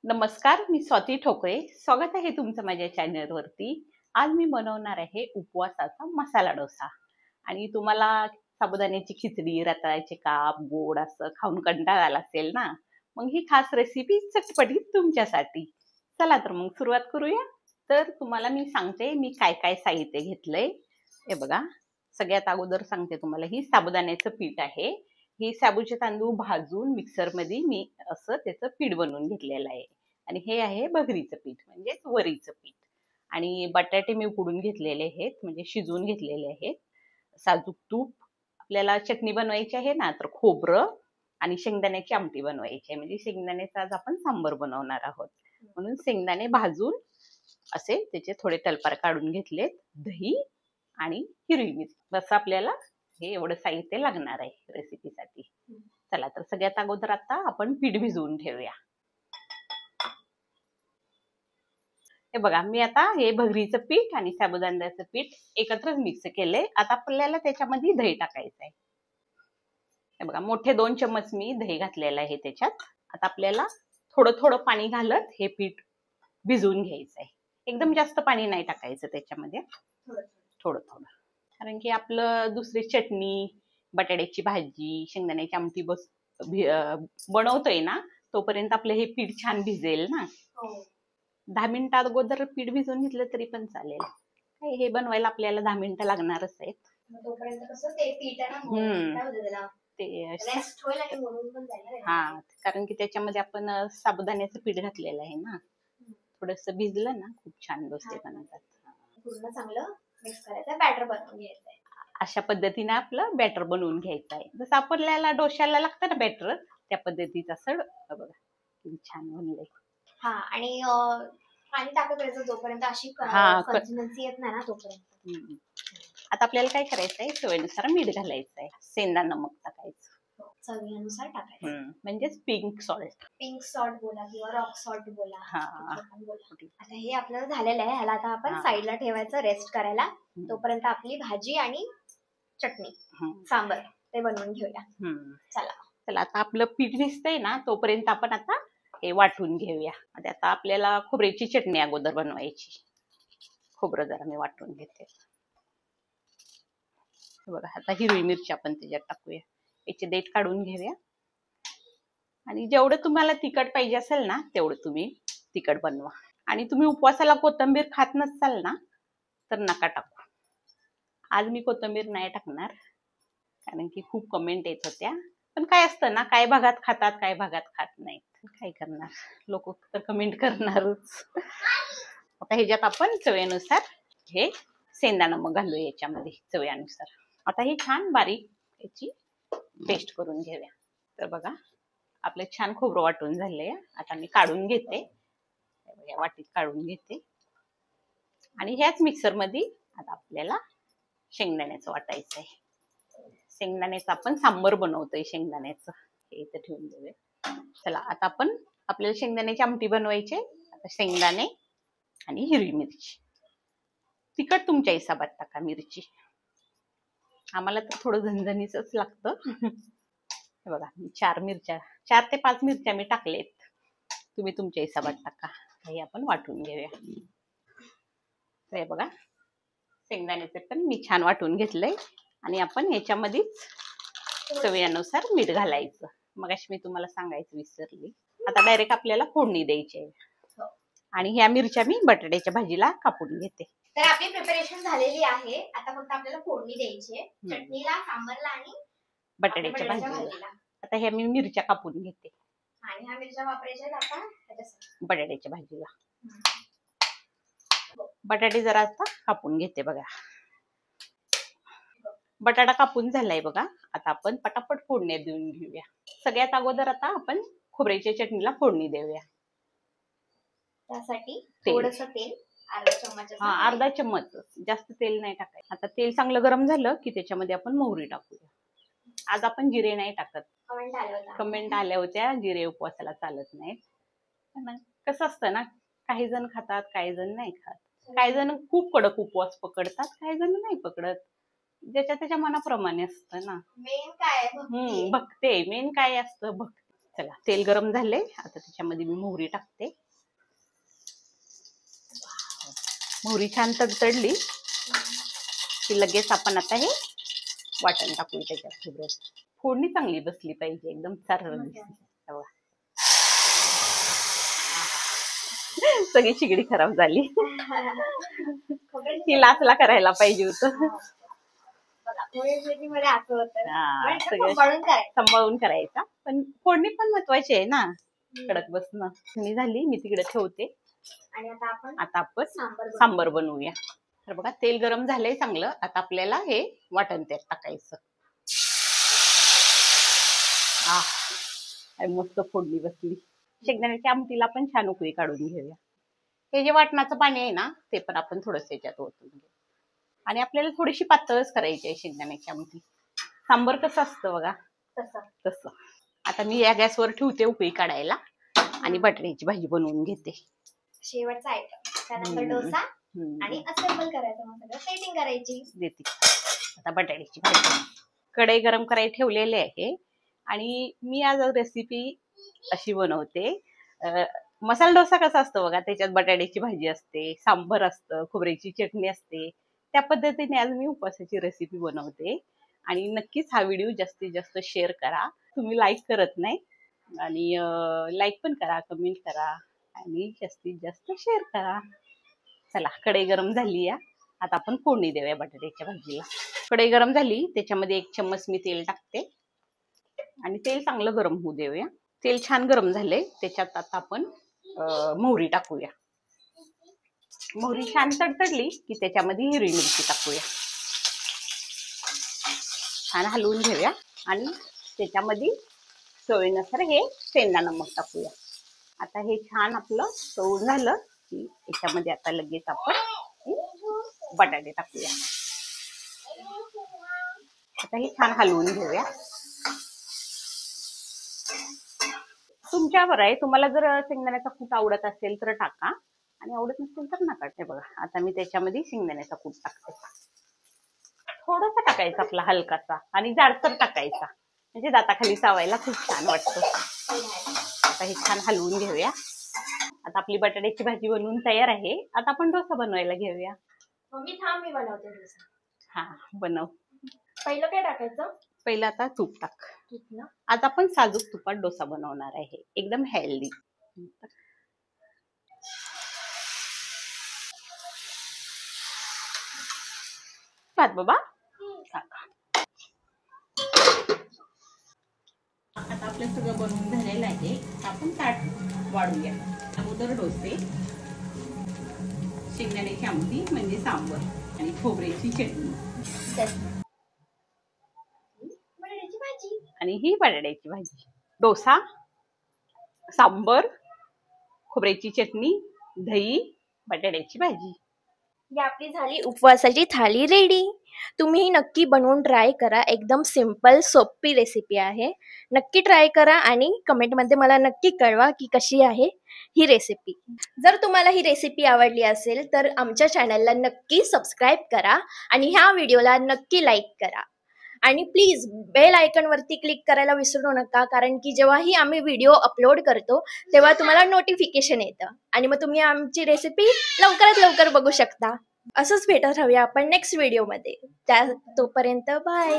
नमस्कार, मी स्वाती ठोकळे. स्वागत आहे तुमचं माझ्या चॅनलवरती. आज मी बनवणार आहे उपवासाचा मसाला डोसा. आणि तुम्हाला साबुदाण्याची खिचडी, रताळ्याचे काप, गोड असं खाऊन कंटाळा आला असेल ना, मग ही खास रेसिपी चटपटीत तुमच्यासाठी. चला तर मग सुरुवात करूया. तर तुम्हाला मी सांगते मी काय काय साहित्य घेतलंय. हे बघा, सगळ्यात अगोदर सांगते तुम्हाला, ही साबुदाण्याचं पीठ आहे. ही साबूचे तांदूळ भाजून मिक्सरमध्ये मी असं त्याचं पीठ बनवून घेतलेलं आहे. आणि हे आहे भगरीचं पीठ म्हणजेच वरीचं पीठ. आणि बटाटे मी उकडून घेतलेले आहेत, म्हणजे शिजवून घेतलेले आहेत. साजूक तूप, आपल्याला चटणी बनवायची आहे ना, तर खोबरं आणि शेंगदाण्याची आमटी बनवायची आहे. म्हणजे शेंगदाण्याचा आज आपण सांबर बनवणार आहोत, म्हणून शेंगदाणे भाजून असे त्याचे थोडे तलपार काढून घेतलेत. दही आणि हिरवी मिरची, बस आपल्याला हे एवढं साहित्य लागणार आहे रेसिपीसाठी. चला तर सगळ्यात अगोदर आता आपण पीठ भिजवून ठेवूया. हे बघा, मी आता हे भगरीचं पीठ आणि साबुदाण्याचं पीठ एकत्रच मिक्स केलंय. आता आपल्याला त्याच्यामध्ये दही टाकायचं आहे. हे बघा, मोठे 2 चम्मच मी दही घातलेलं आहे त्याच्यात. आता आपल्याला थोडं थोडं पाणी घालत हे पीठ भिजवून घ्यायचं आहे. एकदम जास्त पाणी नाही टाकायचं त्याच्यामध्ये, थोडं थोडं. कारण की आपलं दुसरी चटणी, बटाट्याची भाजी, शेंगदाण्याची आमटी बनवतोय ना, तोपर्यंत आपलं हे पीठ छान भिजेल ना. 10 मिनिटात अगोदर पीठ भिजवून घेतलं तरी पण चालेल. काय हे बनवायला आपल्याला 10 मिनिटं लागणारच आहेत. तोपर्यंत कसं ते पीठ आहे ना, काय होतं त्याला, ते रेस्ट होईल आणि म्हणून पण जाईल. हा, कारण की त्याच्यामध्ये आपण साबुदाण्याचं पीठ घातलेलं आहे ना. थोडंसं भिजलं ना, खूप छान डोसे बनतात. पूर्ण चांगलं मिक्स करायचं, बॅटर बनवून घ्यायचंय. अशा पद्धतीने आपलं बॅटर बनवून घ्यायचं आहे. जसं आपल्याला डोश्याला लागतं ना बॅटर, त्या पद्धतीचं असं बघा किती छान बनलंय. हा, आणि पाणी टाकत राहायचं जोपर्यंत अशी कन्सिस्टन्सी येत नाही ना तोपर्यंत. आता आपल्याला काय करायचंय, चवीनुसार मीठ घालायचं आहे, सेंधा नमक टाकायचं, चवीनुसार टाकायचं. म्हणजेच पिंक सॉल्ट. पिंक सॉल्ट बोला किंवा रॉक सॉल्ट बोला. बोला. आता हे आपल्याला झालेलं आहे. ह्याला आता आपण साईडला ठेवायचं रेस्ट करायला. तोपर्यंत आपली भाजी आणि चटणी, सांबर ते बनवून घेऊया. चला आता आपलं पीठ भिजतंय ना, तोपर्यंत आपण आता हे वाटून घेऊया. आता आपल्याला खोबऱ्याची चटणी अगोदर बनवायची. खोबरं जरा मी वाटून घेते. बघा, आता हिरवी मिरची आपण त्याच्यात टाकूया. याचे देठ काढून घेऊया. आणि जेवढं तुम्हाला तिखट पाहिजे असेल ना, तेवढं तुम्ही तिखट बनवा. आणि तुम्ही उपवासाला कोथिंबीर खात नसाल ना, तर नका टाकू. आज मी कोथिंबीर नाही टाकणार, कारण की खूप कमेंट येत होत्या. पण काय असतं ना, काय भागात खातात, काय भागात खात नाहीत. काय करणार, लोक तर कमेंट करणारच. आता ह्याच्यात आपण चवीनुसार हे सेंधा नमक घालू याच्यामध्ये चवीनुसार. आता हे छान बारीक याची पेस्ट करून घेऊया. तर बघा, आपलं छान खोबरं वाटून झालंय. आता मी काढून घेते, या वाटीत काढून घेते. आणि ह्याच मिक्सरमध्ये आता आपल्याला शेंगदाण्याचं वाटायचं आहे. शेंगदाण्याचं आपण सांबर बनवतोय शेंगदाण्याचं, हे इथं ठेवून देऊया. चला, आता आपण आपल्याला शेंगदाण्याची आमटी बनवायची. आता शेंगदाणे आणि हिरवी मिरची, तिखट तुमच्या हिसाबात टाका मिरची. आम्हाला तर थोडं झणझणीचंच लागतं. हे बघा, मी 4 ते 5 मिरच्या मी टाकलेत. तुम्ही तुमच्या हिसाबात टाका. हे आपण वाटून घेऊया. हे बघा, शेंगदाण्याचे पण मी छान वाटून घेतलंय. आणि आपण याच्यामध्येच चवीनुसार मीठ घालायचं. मगाशी मी तुम्हाला सांगायचं विसरली. आता डायरेक्ट आपल्याला फोडणी द्यायची आहे. आणि ह्या मिरच्या मी बटाट्याच्या भाजीला कापून घेते. तर आपली प्रिपरेशन झालेली आहे. आता फक्त आपल्याला फोडणी द्यायची आहे, चटणीला, सांबरला आणि बटाट्याच्या भाजीला. आता ह्या मी मिरच्या कापून घेते. आणि ह्या मिरच्या वापरायच्या आता बटाट्याच्या भाजीला. बटाटे जरा आता कापून घेते. बघा, बटाटा कापून झालाय बघा. आता आपण पटापट फोडणी देऊन घेऊया. सगळ्यात अगोदर आता आपण खोबऱ्याच्या चटणीला फोडणी देऊया. त्यासाठी थोडंसं तेल, अर्धा चम्मच, जास्त तेल नाही टाकायचं. आता तेल चांगलं गरम झालं की त्याच्यामध्ये आपण मोहरी टाकूया. आज आपण जिरे नाही टाकत. कमेंट आल्या होत्या जिरे उपवासाला चालत नाहीत. कसं असतं ना, काही जण खातात, काही जण नाही खात. काही जण खूप कडक उपवास पकडतात, काही जण नाही पकडत. ज्याच्या त्याच्या मनाप्रमाणे असतं ना. मेन काय भक्ते, मेन काय असतं भक्ती. चला, तेल गरम झाले. आता त्याच्यामध्ये मी मोहरी टाकते. मोहरी छान तडतडली की लगेच आपण आता हे वाटण टाकू त्याच्यात खोबऱ्यात. फोडणी चांगली बसली पाहिजे, एकदम चार दिसली. सगळी शिगडी खराब झाली. ही लाचला करायला पाहिजे होतं. सांभाळून करायचा, पण फोडणी पण महत्वाची आहे ना. कडक बसणं मी झाली, मी तिकडे ठेवते. आणि आता आपण सांबर बनवूया. तर बघा तेल गरम झालंय चांगलं. आता आपल्याला हे वाटण त्यात टाकायचं. मस्त फोडणी बसली. शेंगदाण्याच्या आमटीला पण छान उकळी काढून घेऊया. हे जे वाटणाचं पाणी आहे ना, ते पण आपण थोडंसं याच्यात ओतून घेऊ. आणि आपल्याला थोडीशी पातळच करायची आहे शेंगदाण्याची आमटी. सांबर कसं असतं बघा तसं. आता मी या गॅसवर ठेवते उकळी काढायला आणि बटाट्याची भाजी बनवून घेते. शेवटचा आयटम, त्यानंतर डोसा आणि असेंबल करायचं, मग सगळं सेटिंग करायची. देते आता बटाट्याची भाजी. कढई गरम करायला ठेवलेले आहे आणि मी आज रेसिपी अशी बनवते. मसाला डोसा कसा असतो बघा, त्याच्यात बटाट्याची भाजी असते, सांबर असतं, खोबऱ्याची चटणी असते. त्या पद्धतीने आज मी उपवासाची रेसिपी बनवते. आणि नक्कीच हा व्हिडिओ जास्तीत जास्त शेअर करा. तुम्ही लाईक करत नाही, आणि लाईक पण करा, कमेंट करा आणि जास्तीत जास्त शेअर करा. चला, कढई गरम झाली आहे. आता आपण फोडणी देऊया बटाट्याच्या भाजीला. कढई गरम झाली, त्याच्यामध्ये 1 चम्मच मी तेल टाकते आणि तेल चांगलं गरम होऊ देऊया. तेल छान गरम झाले, त्याच्यात आता आपण मोहरी टाकूया. मोहरी छान तडतडली की त्याच्यामध्ये हिरवी मिरची टाकूया. छान हलवून घेऊया आणि त्याच्यामध्ये चवीनुसार हे सेंधा नमक टाकूया. आता हे छान आपलं तळून झालं की याच्यामध्ये आता लगेच आपण बटाटे टाकूया. आता हे छान हलवून घेऊया. तुमच्यावर आहे, तुम्हाला जर शेंगदाण्याचा कूट आवडत असेल तर टाका आणि आवडत नसेल तर नका. ते बघा, आता मी त्याच्यामध्ये शेंगदाण्याचा कूट टाकते. थोडासा टाकायचा आपला हलकासा, आणि जाडसर टाकायचा, म्हणजे दाताखाली चावायला खूप छान वाटतं. आता हे छान हलवून घेऊया. आता आपली बटाट्याची भाजी बनवून तयार आहे. आता आपण डोसा बनवायला घेऊया. मी बनवते डोसा. हा, बनव. पहिलं काय टाकायचं? पहिलं आता तूप टाक. आज आपण साजूक तुपात डोसा बनवणार आहे, एकदम हेल्दी. बाबा आता आपलं सगळं बनवून झालेलं आहे. आपण ताट वाढूया. अगोदर डोसे, शेंगदाण्याची आमटी म्हणजे सांबर आणि खोबऱ्याची चटणी आणि ही बटाट्याची भाजी. डोसा, सांबर, खोबऱ्याची चटणी, दही, बटाट्याची भाजी. ही आपली झाली उपवासाची थाली रेडी. तुम्ही नक्की बनवून ट्राय करा. एकदम सिंपल सोपी रेसिपी आहे. नक्की ट्राय करा आणि कमेंटमध्ये मला नक्की कळवा की कशी आहे ही रेसिपी. जर तुम्हाला ही रेसिपी आवडली असेल तर आमच्या चॅनलला नक्की सबस्क्राईब करा आणि ह्या व्हिडिओला नक्की लाईक करा. आणि प्लीज बेल आयकॉनवरती क्लिक करायला विसरू नका, कारण की जेव्हाही आम्ही व्हिडिओ अपलोड करतो तेव्हा तुम्हाला नोटिफिकेशन येतं आणि मग तुम्ही आमची रेसिपी लवकरात लवकर बघू शकता. असंच भेटत राहूया आपण नेक्स्ट व्हिडिओमध्ये. तोपर्यंत बाय.